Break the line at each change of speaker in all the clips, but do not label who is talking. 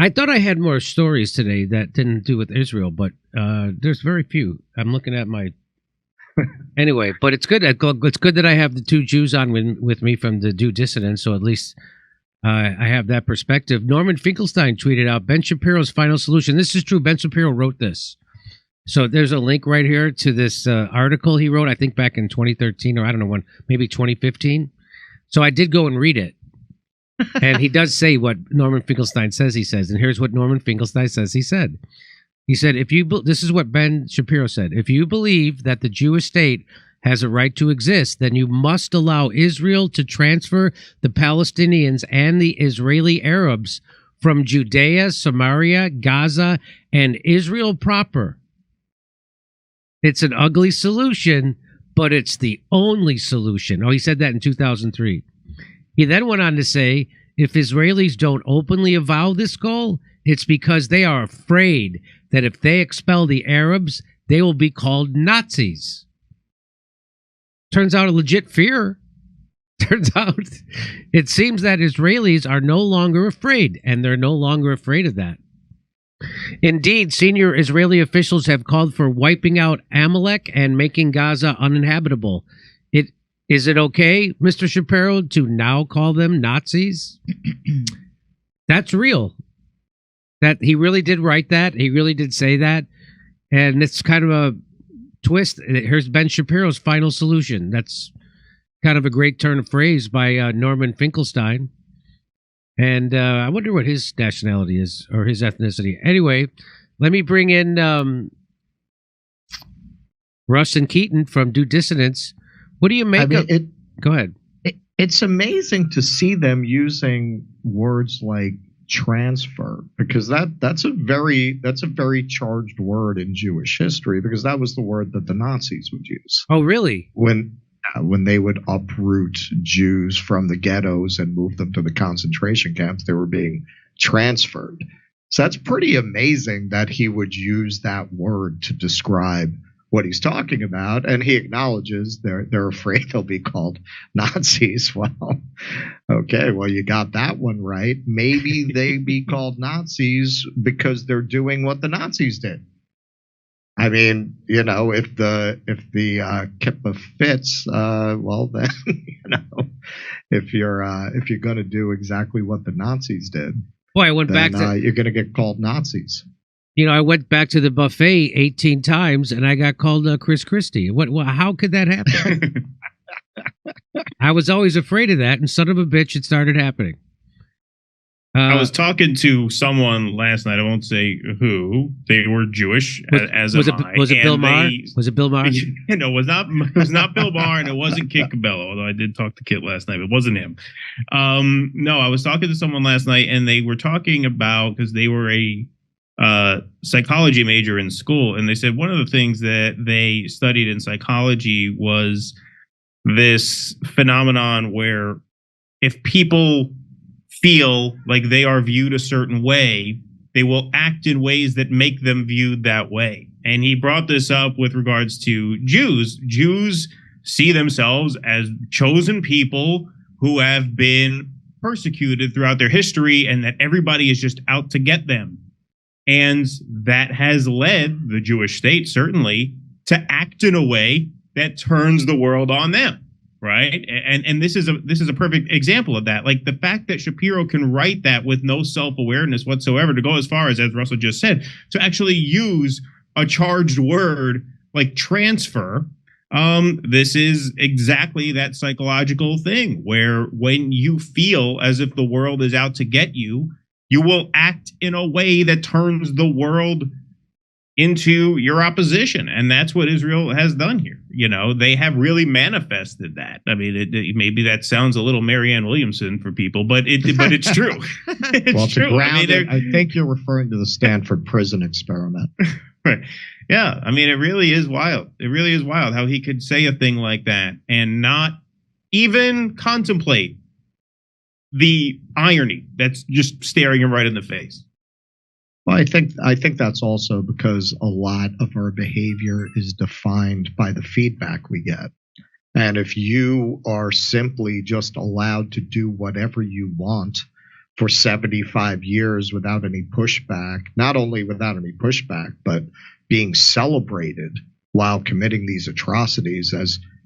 I thought I had more stories today that didn't do with Israel, but there's very few. I'm looking at my... Anyway, but it's good. It's good that I have the two Jews on with me from the Dissidence, so at least I have that perspective. Norman Finkelstein tweeted out, Ben Shapiro's final solution. This is true. Ben Shapiro wrote this. So there's a link right here to this article he wrote, I think back in 2013, or I don't know when, maybe 2015. So I did go and read it. And he does say what Norman Finkelstein says he says. And here's what Norman Finkelstein says he said. He said, this is what Ben Shapiro said. If you believe that the Jewish state has a right to exist, then you must allow Israel to transfer the Palestinians and the Israeli Arabs from Judea, Samaria, Gaza, and Israel proper. It's an ugly solution, but it's the only solution. Oh, he said that in 2003. He then went on to say, if Israelis don't openly avow this goal, it's because they are afraid that if they expel the Arabs, they will be called Nazis. Turns out a legit fear. Turns out it seems that Israelis are no longer afraid, and they're no longer afraid of that. Indeed, senior Israeli officials have called for wiping out Amalek and making Gaza uninhabitable. Is it okay, Mr. Shapiro, to now call them Nazis? That's real. That he really did write that. He really did say that. And it's kind of a twist. Here's Ben Shapiro's final solution. That's kind of a great turn of phrase by Norman Finkelstein. And I wonder what his nationality is, or his ethnicity. Anyway, let me bring in Russ and Keaton from Dissidence. What do you make of it? Go ahead.
It's amazing to see them using words like transfer, because that's a very charged word in Jewish history, because that was the word that the Nazis would use.
Oh, really?
When they would uproot Jews from the ghettos and move them to the concentration camps, they were being transferred. So that's pretty amazing that he would use that word to describe what he's talking about, and he acknowledges they're afraid they'll be called Nazis. Well, okay, well, you got that one right. Maybe they be called Nazis because they're doing what the Nazis did. I mean, you know, if the kippah fits, well then, you know, if you're going to do exactly what the Nazis did,
boy, I went back to
you're going to get called Nazis.
You know, I went back to the buffet 18 times and I got called Chris Christie. How could that happen? I was always afraid of that, and son of a bitch, it started happening.
I was talking to someone last night. I won't say who. They were Jewish,
was it Bill Maher? Was it Bill Maher?
No, it was not. It was not Bill Maher, and it wasn't Kit Cabello. Although I did talk to Kit last night, it wasn't him. No, I was talking to someone last night, and they were talking about, because they were a psychology major in school, and they said one of the things that they studied in psychology was this phenomenon where if people feel like they are viewed a certain way, they will act in ways that make them viewed that way. And he brought this up with regards to Jews. Jews see themselves as chosen people who have been persecuted throughout their history, and that everybody is just out to get them. And that has led the Jewish state, certainly, to act in a way that turns the world on them. Right. And this is a perfect example of that. Like the fact that Shapiro can write that with no self-awareness whatsoever, to go as far as Russell just said, to actually use a charged word like transfer. This is exactly that psychological thing where when you feel as if the world is out to get you, you will act in a way that turns the world into your opposition. And that's what Israel has done here. You know, they have really manifested that. I mean, maybe that sounds a little Marianne Williamson for people, but it's true. It's true.
I think you're referring to the Stanford prison experiment.
Right. Yeah. I mean, it really is wild. It really is wild how he could say a thing like that and not even contemplate the irony that's just staring him right in the face.
Well, I think that's also because a lot of our behavior is defined by the feedback we get. And if you are simply just allowed to do whatever you want for 75 years without any pushback, not only without any pushback, but being celebrated while committing these atrocities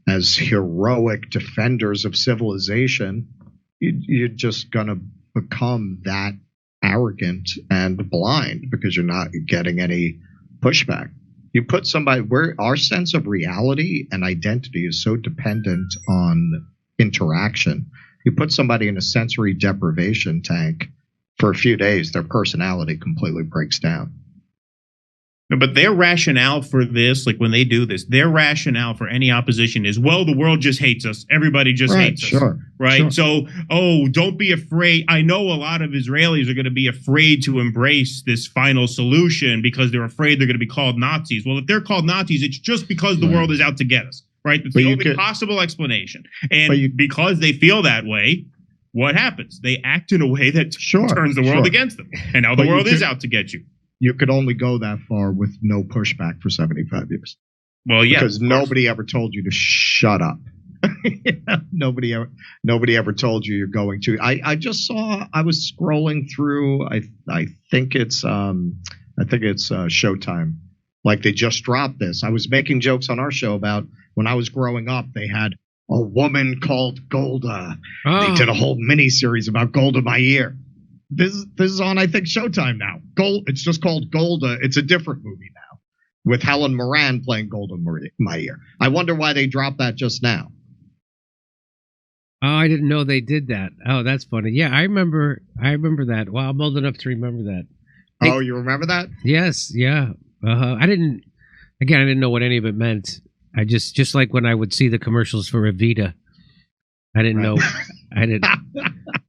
as heroic defenders of civilization, you're just going to become that arrogant and blind because you're not getting any pushback. You put somebody where our sense of reality and identity is so dependent on interaction. You put somebody in a sensory deprivation tank for a few days, their personality completely breaks down.
But their rationale for this, like when they do this, their rationale for any opposition is, well, the world just hates us. Everybody just hates us. Right. Sure. So, don't be afraid. I know a lot of Israelis are going to be afraid to embrace this final solution because they're afraid they're going to be called Nazis. Well, if they're called Nazis, it's just because the world is out to get us. Right. It's the only possible explanation. And because they feel that way, what happens? They act in a way that turns the world against them. And now the world is out to get you.
You could only go that far with no pushback for 75 years.
Well, yeah.
Because nobody ever told you to shut up. Nobody ever told you you're going to. I just saw, I was scrolling through, I think it's Showtime. Like they just dropped this. I was making jokes on our show about when I was growing up, they had a woman called Golda. They did a whole mini series about Golda Meir. This is on, I think, Showtime now. It's just called Golda. It's a different movie now with Helen Moran playing Golda Meir. I wonder why they dropped that just now.
Oh, I didn't know they did that. Oh, that's funny. Yeah, I remember that. Wow, I'm old enough to remember that.
Oh, you remember that?
Yes, yeah. I didn't know what any of it meant. I just like when I would see the commercials for Evita. I didn't know. I didn't.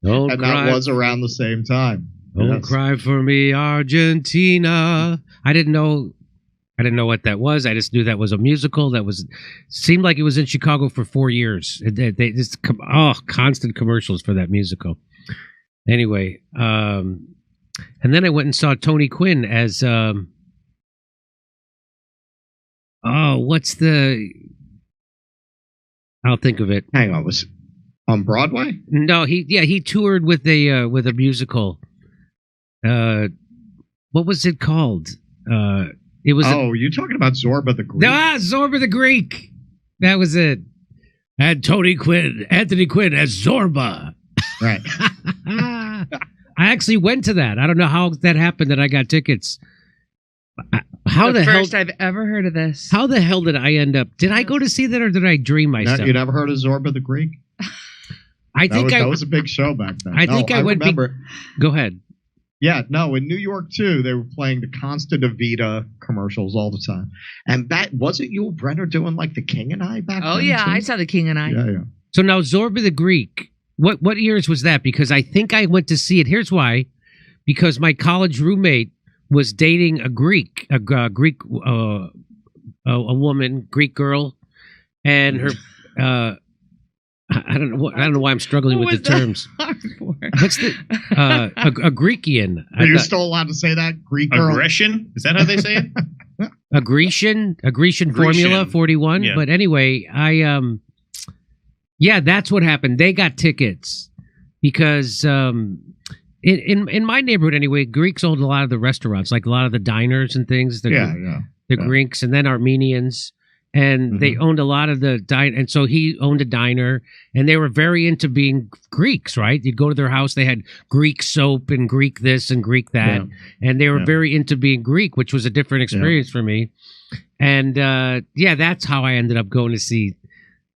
Don't
and
cry.
That was around the same time.
Don't cry for me, Argentina. I didn't know what that was. I just knew that was a musical. Seemed like it was in Chicago for 4 years. They just constant commercials for that musical. Anyway, and then I went and saw Tony Quinn as what's the? I'll think of it.
Hang on, was on Broadway?
No, he toured with a musical. What was it called? It was.
Oh, you're talking about Zorba the Greek?
Zorba the Greek. That was it. And Anthony Quinn as Zorba.
Right.
I actually went to that. I don't know how that happened that I got tickets. How the hell?
First I've ever heard of this.
How the hell did I end up? Did I go to see that or did I dream myself?
You never heard of Zorba the Greek? That was a big show back then.
I went. Go ahead.
Yeah, no, in New York too, they were playing the constant Evita commercials all the time. And that wasn't Yul Brynner doing like The King and I back then?
Oh yeah,
too?
I saw The King and I.
Yeah.
So now Zorba the Greek. What years was that? Because I think I went to see it. Here's why. Because my college roommate was dating a Greek, a woman, Greek girl, and her. I don't know why I'm struggling with the terms. What's the a Greekian?
Are you still allowed to say that? Greek girl?
Aggression? Is that how they say it?
A Grecian formula 41. Yeah. But anyway, that's what happened. They got tickets because in my neighborhood anyway, Greeks owned a lot of the restaurants, like a lot of the diners and things. The Greeks and then Armenians. And they owned a lot of the and so he owned a diner, and they were very into being Greeks, right? You'd go to their house, they had Greek soap and Greek this and Greek that, and they were very into being Greek, which was a different experience for me. And that's how I ended up going to see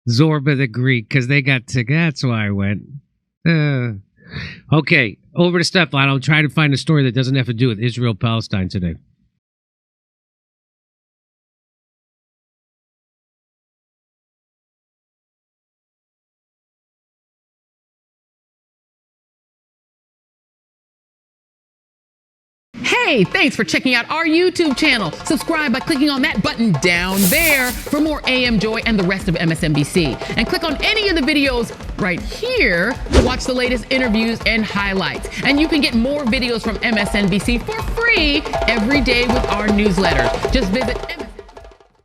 Zorba the Greek, because they got tickets. That's why I went. Okay, over to Stefan. I'll try to find a story that doesn't have to do with Israel-Palestine today.
Hey, thanks for checking out our YouTube channel. Subscribe by clicking on that button down there for more AM Joy and the rest of MSNBC. And click on any of the videos right here to watch the latest interviews and highlights. And you can get more videos from MSNBC for free every day with our newsletter. Just visit